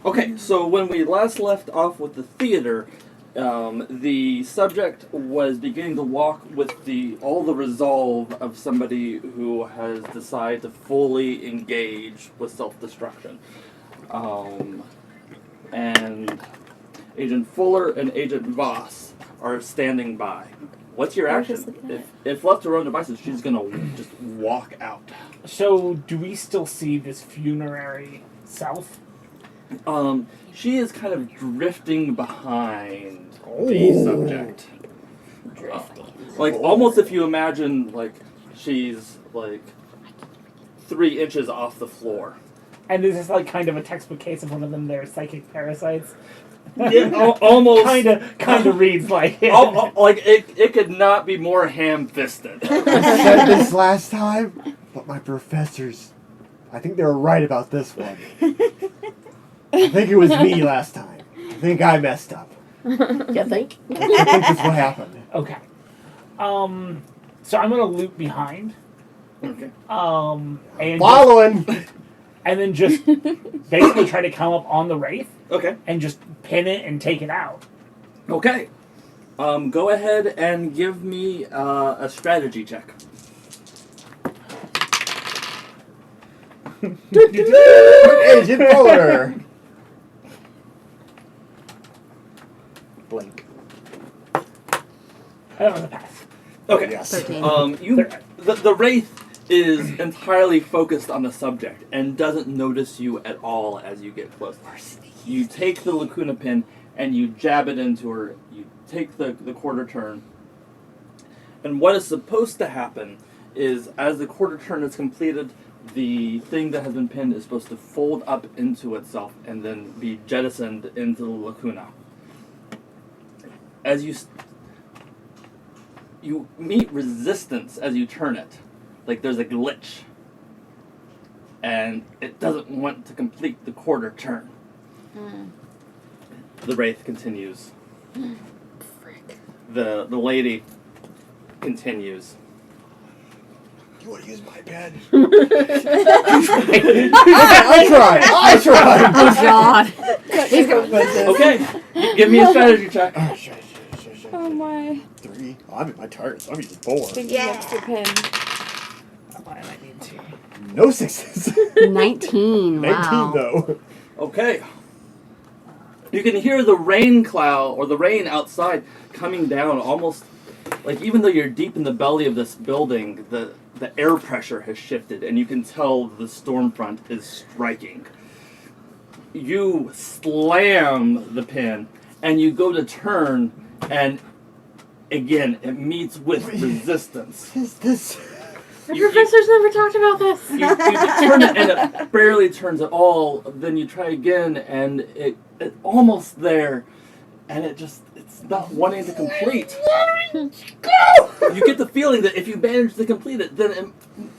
Okay, so when we last left off with the theater, the subject was beginning to walk with all the resolve of somebody who has decided to fully engage with self-destruction. And Agent Fuller and Agent Voss are standing by. What's your action? If left to her own devices, she's gonna just walk out. So, do we still see this funerary self? She is kind of drifting behind the subject. Drifting. Like, almost if you imagine, like, she's, like, 3 inches off the floor. And is this like kind of a textbook case of one of them? Their psychic parasites. Yeah, almost. Kind of reads like it. Like, it could not be more ham-fisted. I said this last time, but my professors, I think they were right about this one. I think it was me last time. I think I messed up. You think? I think that's what happened. Okay. So I'm gonna loop behind. Okay. And Following! and then just basically try to come up on the wraith Okay. and just pin it and take it out. Okay. Go ahead and give me a strategy check. Agent Fuller! Blink. That was a pass. Okay. Yes. 13. The wraith is entirely focused on the subject and doesn't notice you at all as you get close. You take the Lacuna pin and you jab it into her. You take the quarter turn. And what is supposed to happen is, as the quarter turn is completed, the thing that has been pinned is supposed to fold up into itself and then be jettisoned into the Lacuna. As you meet resistance as you turn it. Like there's a glitch. And it doesn't want to complete the quarter turn. The wraith continues. Frick. The lady continues. You want to use my pen? I I tried! Oh god. He's going. Okay, give me a strategy check. Oh, shit. Oh my. 3. Oh, I'm at my target, so I'm using 4. Big Yeah. extra pin. I might need to. No 6s. 19. 19 Wow. though. Okay. You can hear the rain cloud, or the rain outside, coming down almost, like even though you're deep in the belly of this building, the air pressure has shifted, and you can tell the storm front is striking. You slam the pin, and you go to turn, and again, it meets with resistance. What is this? The professor's never talked about this. You turn it, and it barely turns at all. Then you try again, and it's almost there, and it's not wanting to complete. You get the feeling that if you manage to complete it, then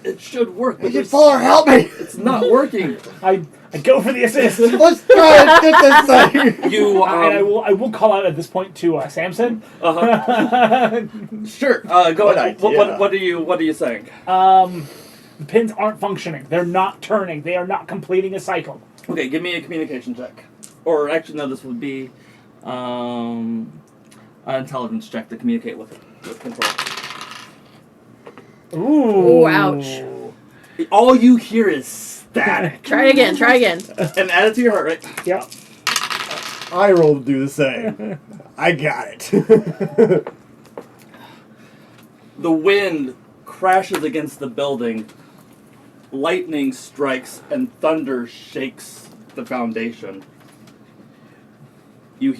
it should work. But Agent Fuller, help me! it's not working. I go for the assist. Let's try and get this thing! You And I will call out at this point to Samson. Sure. Go Good ahead. idea. What are you saying? The pins aren't functioning. They're not turning. They are not completing a cycle. Okay, give me a communication check. Or actually, no, this would be an intelligence check to communicate with control. Ooh. ouch. All you hear is static. Try again. And add it to your heart rate. Yep. I rolled to do the same. I got it. The wind crashes against the building. Lightning strikes and thunder shakes the foundation. You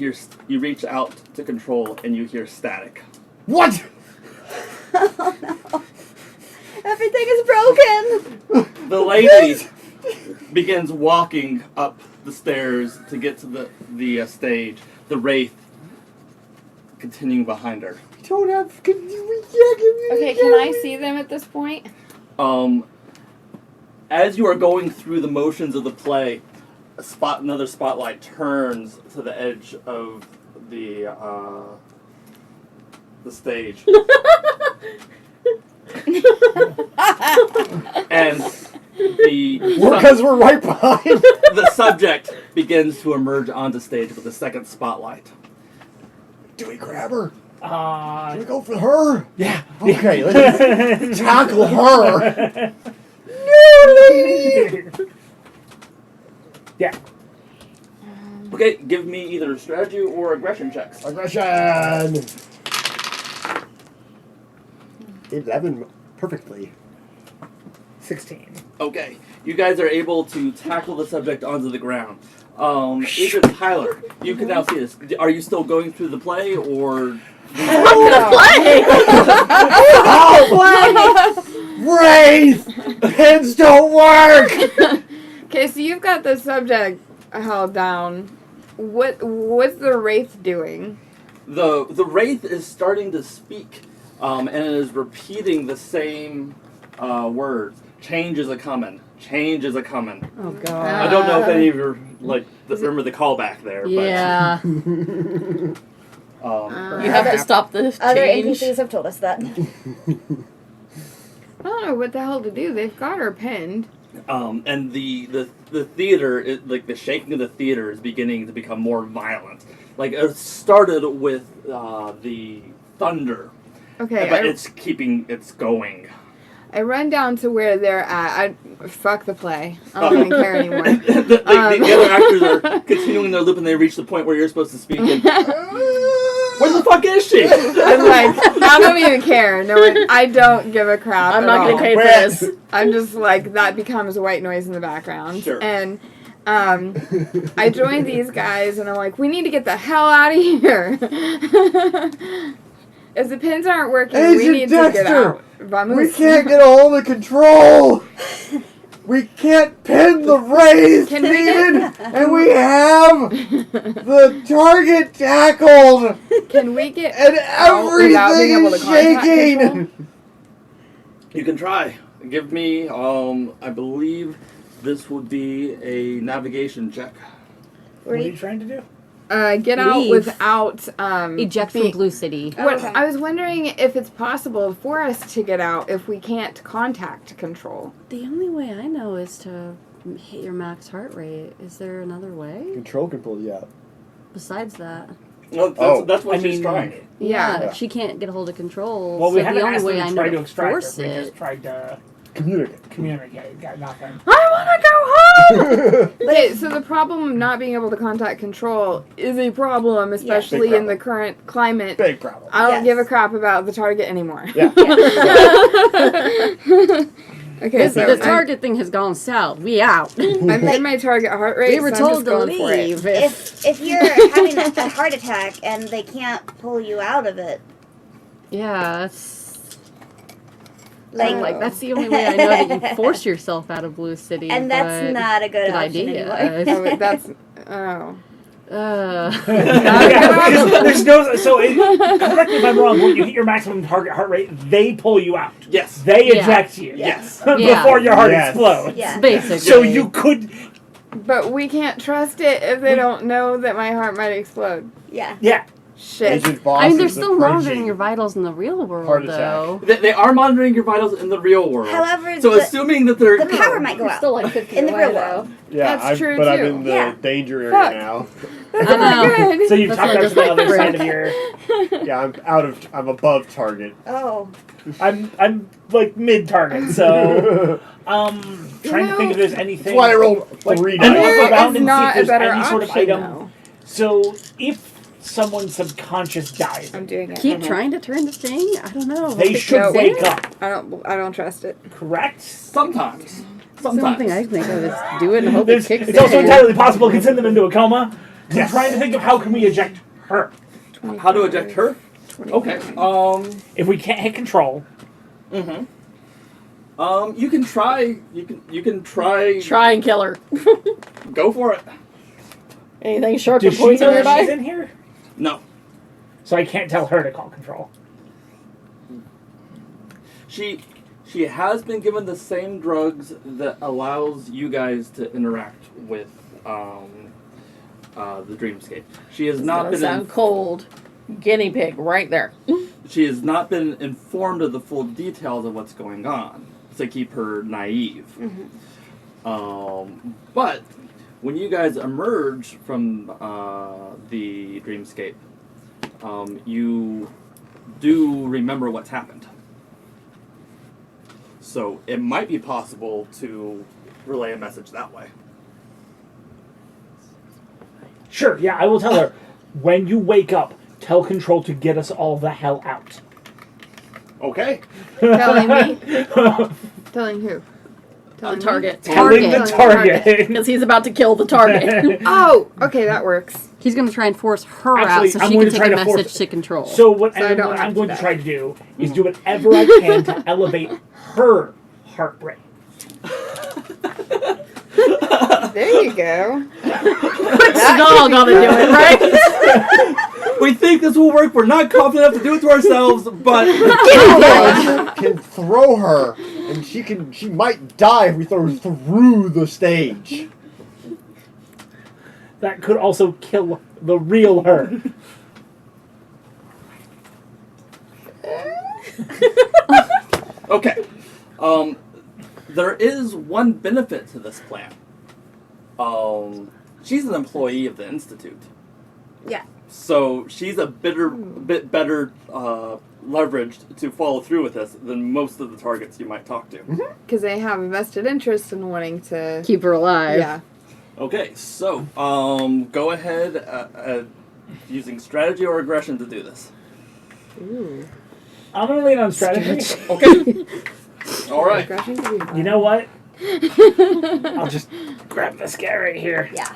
reach out to control and you hear static. What? Everything is broken! The lady begins walking up the stairs to get to the stage. The wraith continuing behind her. You don't have... Okay, can I see them at this point? As you are going through the motions of the play, another spotlight turns to the edge of the stage. And Because we're right behind. the subject begins to emerge onto stage with a second spotlight. Do we grab her? Uh, Do we go for her? yeah. Okay, let's tackle her. Yeah. Okay, give me either strategy or aggression checks. Aggression. 11 perfectly. 16. Okay, you guys are able to tackle the subject onto the ground. Agent Tyler, you can now see this. Are you still going through the play, or... Wraith! Pins don't work! Okay, so you've got the subject held down. What's the wraith doing? The Wraith is starting to speak, and it is repeating the same words. Change is a-comin'. Change is a-comin'. Oh god. I don't know if any of you, remember the callback there, Yeah. but... You have to stop this Other change. NPCs have told us that. I don't know what the hell to do. They've got her pinned. And the theater, the shaking of the theater is beginning to become more violent. Like, it started with the thunder, Okay, but it's going. I run down to where they're at. Fuck the play. I don't even care anymore. the other actors are continuing their loop, and they reach the point where you're supposed to speak. And, where the fuck is she? I'm like, I don't even care. No one, I don't give a crap. I'm at not all. getting paid for this. I'm just like, that becomes white noise in the background. Sure. And I joined these guys, and I'm like, we need to get the hell out of here. If the pins aren't working, we Agent need to get Dexter, out. Vamos. we can't get a hold of control! We can't pin the Wraith, Can we Steven! And we have the target tackled! Can we get And out without being everything able is to contact shaking! control? You can try. Give me, I believe this would be a navigation check. What are you trying to do? Get out Leave. without Eject from being- Blue City. Oh, What, okay. I was wondering if it's possible for us to get out if we can't contact control. The only way I know is to hit your max heart rate. Is there another way Control can pull you out. besides that? Well, that's what I she's mean, trying. Yeah. She can't get a hold of control. Well, so we the haven't only asked way them I to know try to to extract force her. We it. just tried to Communicate. communicate. Got nothing. I want to go home! Okay, so the problem of not being able to contact control is a problem, especially Big in the current climate. Big problem. I don't Yes. give a crap about the target anymore. Yeah. Okay, so The target thing has gone south. We out. I'm in my target heart rate. We were so I'm told just to going for it. leave. If you're having a heart attack and they can't pull you out of it, Yeah, that's like, that's the only way I know that you force yourself out of Blue City. and that's but not a good good option idea. anymore. Oh, that's oh. Yeah, there's no. So, correct me if I'm wrong. When you hit your maximum target heart rate, they pull you out. Yes. They Yeah. eject you. Yes. Yeah. Before your heart Yes. explodes. Yeah. basically. So you could. But we can't trust it if they don't know that my heart might explode. Yeah. Yeah. Shit. Agent Boss I mean, they're is still approaching. monitoring your vitals in the real world, Heart attack. though. They are monitoring your vitals in the real world. However, so the- assuming that they're The power might go out. Still like 50 In the away, real though. world. Yeah, That's true, but I'm too. in the Yeah. danger area Fuck. now. That's I not know. good. So you've That's talked why out I to the just other like side of your. Yeah, I'm above target. Oh. I'm like mid target. So trying to think if there's That's anything. why I rolled Like, 3 I'm dice. gonna go around It's and see not if a there's better any sort of option, item. though. So if someone subconscious dies, I'm doing it. Keep trying to turn the thing. I don't know. they should No. wake up. I don't trust it. Correct. sometimes. Something I think of is do it and hope it There's- kicks it's also in. entirely possible it can send them into a coma. I'm Yes. trying to think of how can we eject her. How to eject her? Okay. If we can't hit control, Mm-hmm. You can try. You can try. Try and kill her. Go for it. Anything sharp does or she poison know that she's nearby? in here? No. So I can't tell her to call control. She has been given the same drugs that allows you guys to interact with the dreamscape. She has not been sound cold. Guinea pig right there. she has not been informed of the full details of what's going on. to keep her naive. But when you guys emerge from the dreamscape, you do remember what's happened. So it might be possible to relay a message that way. Sure, yeah, I will tell her. When you wake up, tell Control to get us all the hell out. Okay. Telling me? Telling who? Telling me? Target. Telling the target. Because he's about to kill the target. Oh, okay, that works. He's going to try and force her Actually, out so I'm she going can to take try a to force- message to Control. So what, So I don't what have I'm to going do to that. try to do is do whatever I can to elevate her heart rate. There you go. Snall gonna do it, right? We think this will work. We're not confident enough to do it to ourselves, but Can throw her, and she might die if we throw her through the stage. That could also kill the real her. okay. There is one benefit to this plan. She's an employee of the Institute. Yeah. So she's a bit better leveraged to follow through with this than most of the targets you might talk to. Because they have a vested interest in wanting to. Keep her alive. Yeah. Okay, so go ahead using strategy or aggression to do this. Ooh. I'm going to lean on strategy. Okay. All right. Aggression could be fun. You know what? I'll just grab this guy right here. Yeah.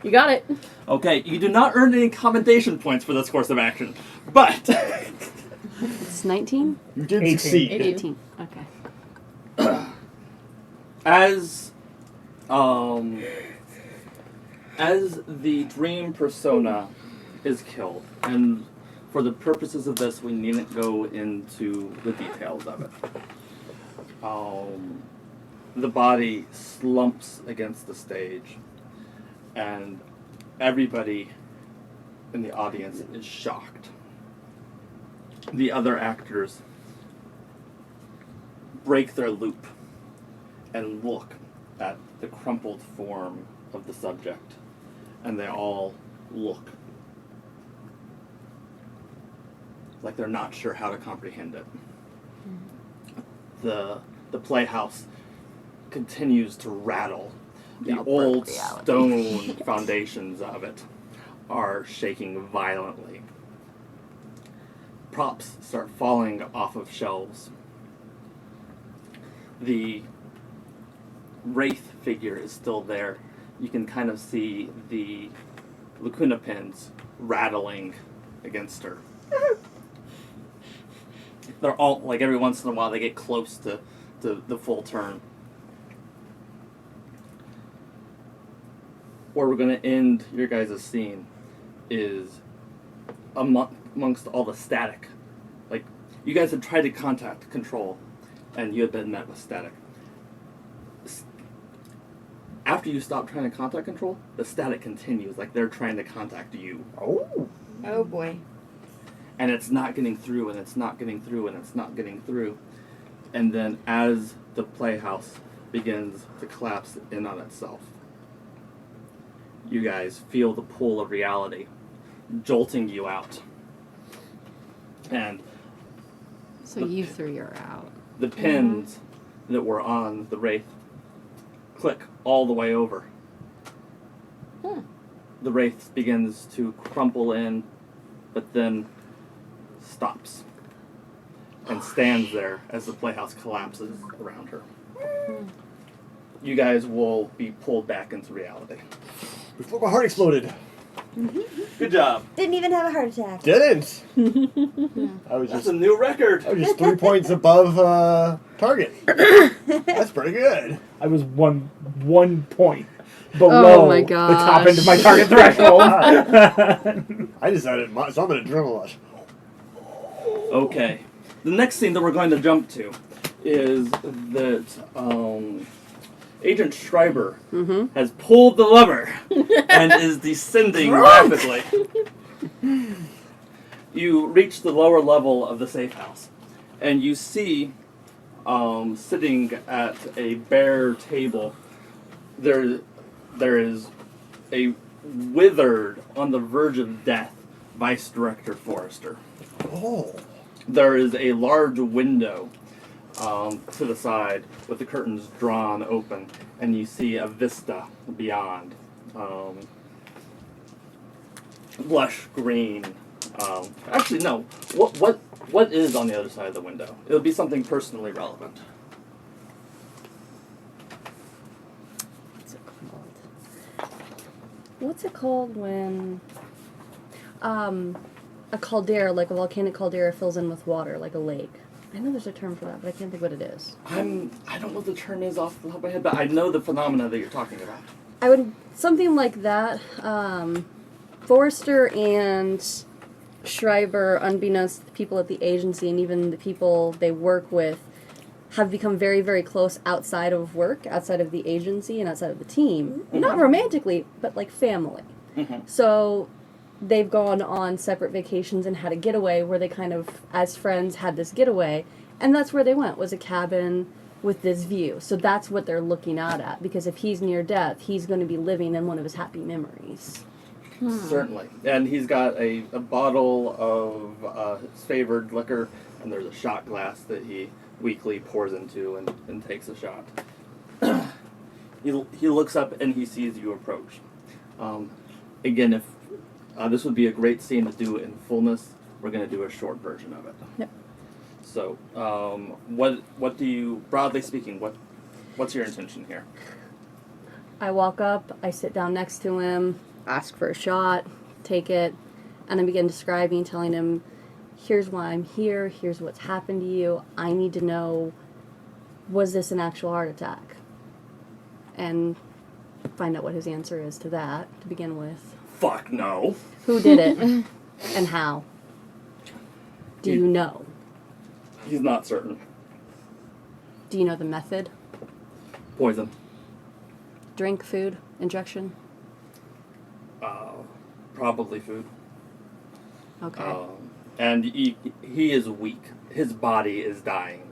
You got it. Okay, you do not earn any commendation points for this course of action, but It's 19? You did 18. succeed. 18. Okay. as the dream persona is killed, and for the purposes of this, we needn't go into the details of it. The body slumps against the stage, and everybody in the audience is shocked. The other actors break their loop and look at the crumpled form of the subject, and they all look like they're not sure how to comprehend it. The playhouse continues to rattle. The old stone foundations of it are shaking violently. Props start falling off of shelves. The wraith figure is still there. You can kind of see the lacuna pins rattling against her. They're all, like, every once in a while they get close to the full turn. Where we're going to end your guys' scene is amongst all the static. Like, you guys had tried to contact Control, and you had been met with static. After you stop trying to contact Control, the static continues, like they're trying to contact you. Oh. Oh boy. And it's not getting through, and it's not getting through, and it's not getting through. And then as the playhouse begins to collapse in on itself, you guys feel the pull of reality jolting you out. And So you three are out. the pins that were on the wraith click all the way over. The wraith begins to crumple in, but then stops and stands there as the playhouse collapses around her. You guys will be pulled back into reality. Before my heart exploded. Good job. Didn't even have a heart attack. Didn't. I was That's just a new record. 3 points above target. That's pretty good. I was one point below Oh my the top end of my gosh. target threshold. I decided, so I'm an adrenaline rush. Okay. The next scene that we're going to jump to is that Agent Schreiber has pulled the lever and is descending rapidly. You reach the lower level of the safe house, and you see, sitting at a bare table, there is a withered, on the verge of death, Vice Director Forrester. Oh. There is a large window to the side with the curtains drawn open, and you see a vista beyond. Lush green. Actually, no. What is on the other side of the window? It would be something personally relevant. What's it called? What's it called when a caldera, like a volcanic caldera, fills in with water, like a lake? I know there's a term for that, but I can't think what it is. I don't know what the term is off the top of my head, but I know the phenomena that you're talking about. I would something like that. Forrester and Schreiber, unbeknownst to the people at the agency and even the people they work with, have become very, very close outside of work, outside of the agency, and outside of the team. Not romantically, but like family. Mhm. So they've gone on separate vacations and had a getaway where they kind of, as friends, had this getaway. And that's where they went, was a cabin with this view. So that's what they're looking out at, because if he's near death, he's going to be living in one of his happy memories. Certainly. And he's got a bottle of his favored liquor, and there's a shot glass that he weekly pours into and takes a shot. He looks up and he sees you approach. Again, if this would be a great scene to do in fullness, we're going to do a short version of it. Yep. So, what do you, broadly speaking, what's your intention here? I walk up, I sit down next to him, ask for a shot, take it, and I begin describing, telling him, here's why I'm here, here's what's happened to you, I need to know, was this an actual heart attack? And find out what his answer is to that, to begin with. Fuck no. Who did it, and how? Do you know? He's not certain. Do you know the method? Poison. Drink, food, injection? Probably food. Okay. And he is weak. His body is dying.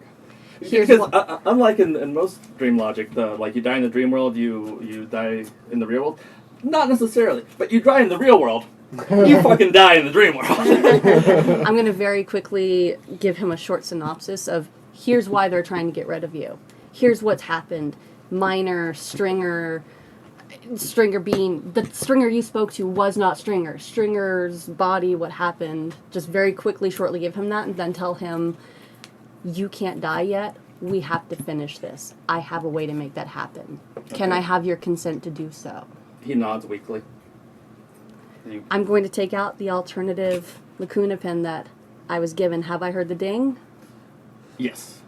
Here's Because what- unlike in most dream logic, like you die in the dream world, you die in the real world. Not necessarily, but you die in the real world. You fucking die in the dream world. I'm going to very quickly give him a short synopsis of here's why they're trying to get rid of you. Here's what's happened. Minor, Stringer being, the Stringer you spoke to was not Stringer. Stringer's body, what happened. Just very quickly, shortly give him that and then tell him, you can't die yet. We have to finish this. I have a way to make that happen. Can Okay. I have your consent to do so? He nods weakly. I'm going to take out the alternative Lacuna pin that I was given. Have I heard the ding? Yes.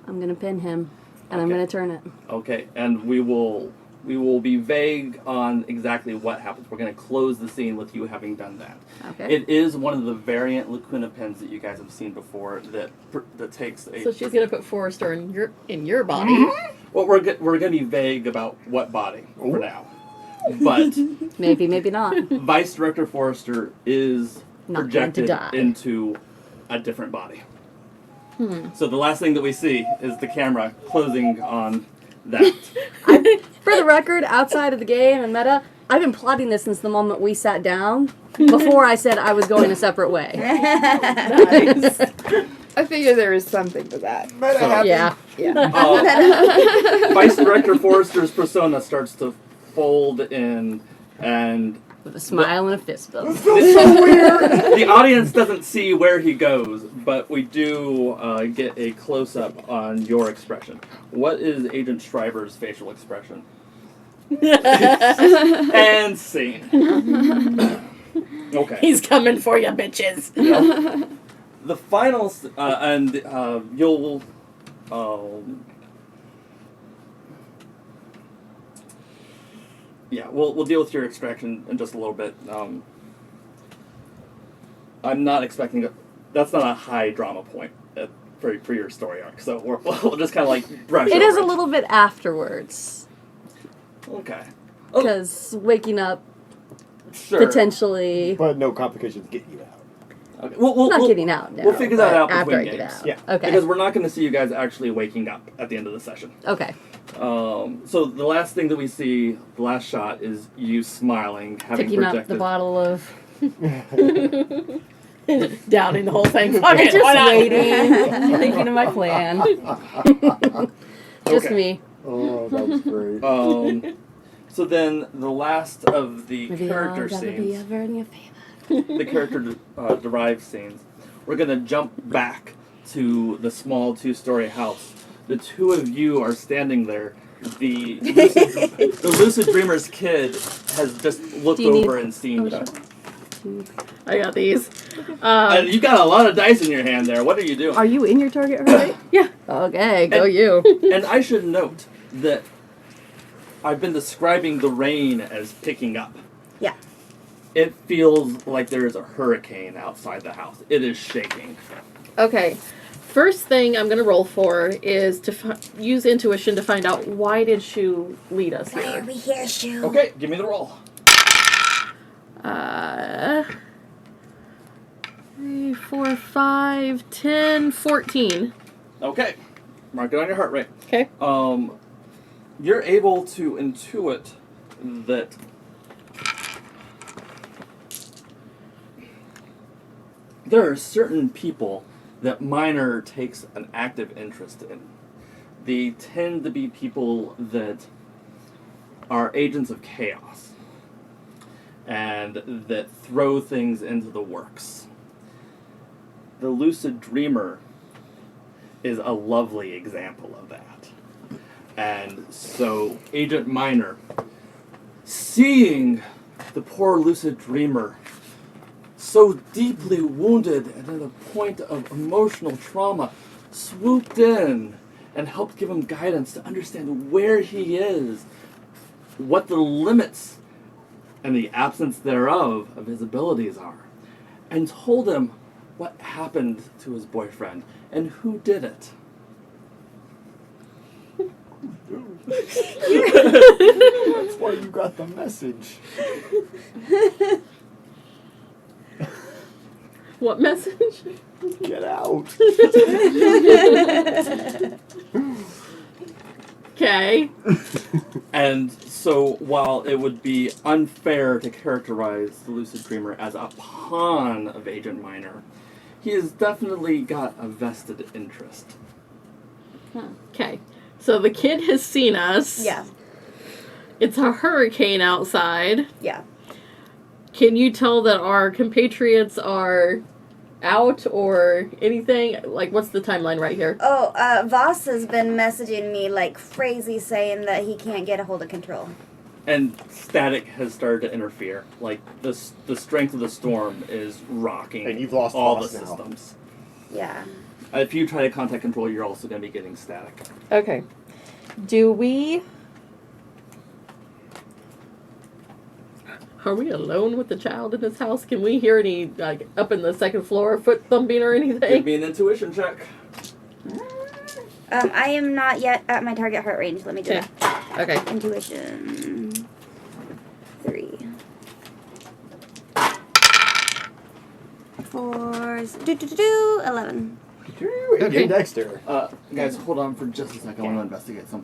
I'm going to pin him, and I'm Okay. going to turn it. Okay, and we will be vague on exactly what happens. We're going to close the scene with you having done that. Okay. It is one of the variant Lacuna pins that you guys have seen before that takes a. So she's gonna put Forrester in your body. Well, we're going to be vague about what body for now. But Maybe, maybe not. Vice Director Forrester is Not going to projected die. into a different body. So the last thing that we see is the camera closing on that. For the record, outside of the game and meta, I've been plotting this since the moment we sat down, before I said I was going a separate way. Nice. I figure there is something to that. So, Yeah. Vice Director Forrester's persona starts to fold in, and With a smile and a fist bump. the audience doesn't see where he goes, but we do get a close-up on your expression. What is Agent Schreiber's facial expression? And scene. Okay. He's coming for you, bitches. The final, you'll, yeah, we'll deal with your extraction in just a little bit. I'm not expecting that's not a high drama point for your story arc, so we'll just kind of like brush It over is a little bit afterwards, Okay. Oh, because waking up sure. potentially. But no complications getting you out. Okay. We'll, Not we'll, getting out now. we'll figure that but out after I between get games. out. Yeah. Okay. Because we're not going to see you guys actually waking up at the end of the session. Okay. So the last thing that we see, the last shot, is you smiling, having Picking projected. up the bottle of. Downing the whole thing. Fuck it, Just why not? waiting, thinking of my plan. Just Okay. me. Oh, that was great. So then the last of the Maybe character I'll never be scenes, ever any famous. the character derived scenes, we're gonna jump back to the small 2-story house. The two of you are standing there. The lucid dreamer's kid has just looked Do you need- over and seen you. I got these. And you got a lot of dice in your hand there. What are you doing? Are you in your target already? Yeah. Okay, go And- you. And I should note that I've been describing the rain as picking up. Yeah. It feels like there is a hurricane outside the house. It is shaking. Okay. First thing I'm going to roll for is to use intuition to find out why did Shu lead us Why are here. we here, Shu? Okay, give me the roll. 3, 4, 5, 10, 14. Okay, mark it on your heart rate. Okay. You're able to intuit that there are certain people that Minor takes an active interest in. They tend to be people that are agents of chaos and that throw things into the works. The lucid dreamer is a lovely example of that. And so Agent Minor, seeing the poor lucid dreamer so deeply wounded and at a point of emotional trauma, swooped in and helped give him guidance to understand where he is, what the limits and the absence thereof of his abilities are, and told him what happened to his boyfriend and who did it. That's why you got the message. What message? Get out. Okay. And so while it would be unfair to characterize the lucid dreamer as a pawn of Agent Minor, he has definitely got a vested interest. Okay. So the kid has seen us. Yeah. It's a hurricane outside. Yeah. Can you tell that our compatriots are out or anything? Like, what's the timeline right here? Oh, Voss has been messaging me like crazy saying that he can't get a hold of control. And static has started to interfere. Like, the strength of the storm is rocking And you've lost all Voss the now. systems. Yeah. If you try to contact control, you're also going to be getting static. Okay. Do we... Are we alone with the child in this house? Can we hear any, like, up in the second floor, foot thumping or Give anything? me an intuition check. I am not yet at my target heart range. Let me do Okay. that. Okay. Intuition. 3. 4. 11. Hey, Okay. Dexter. Guys, hold on for just a second. I want to investigate something.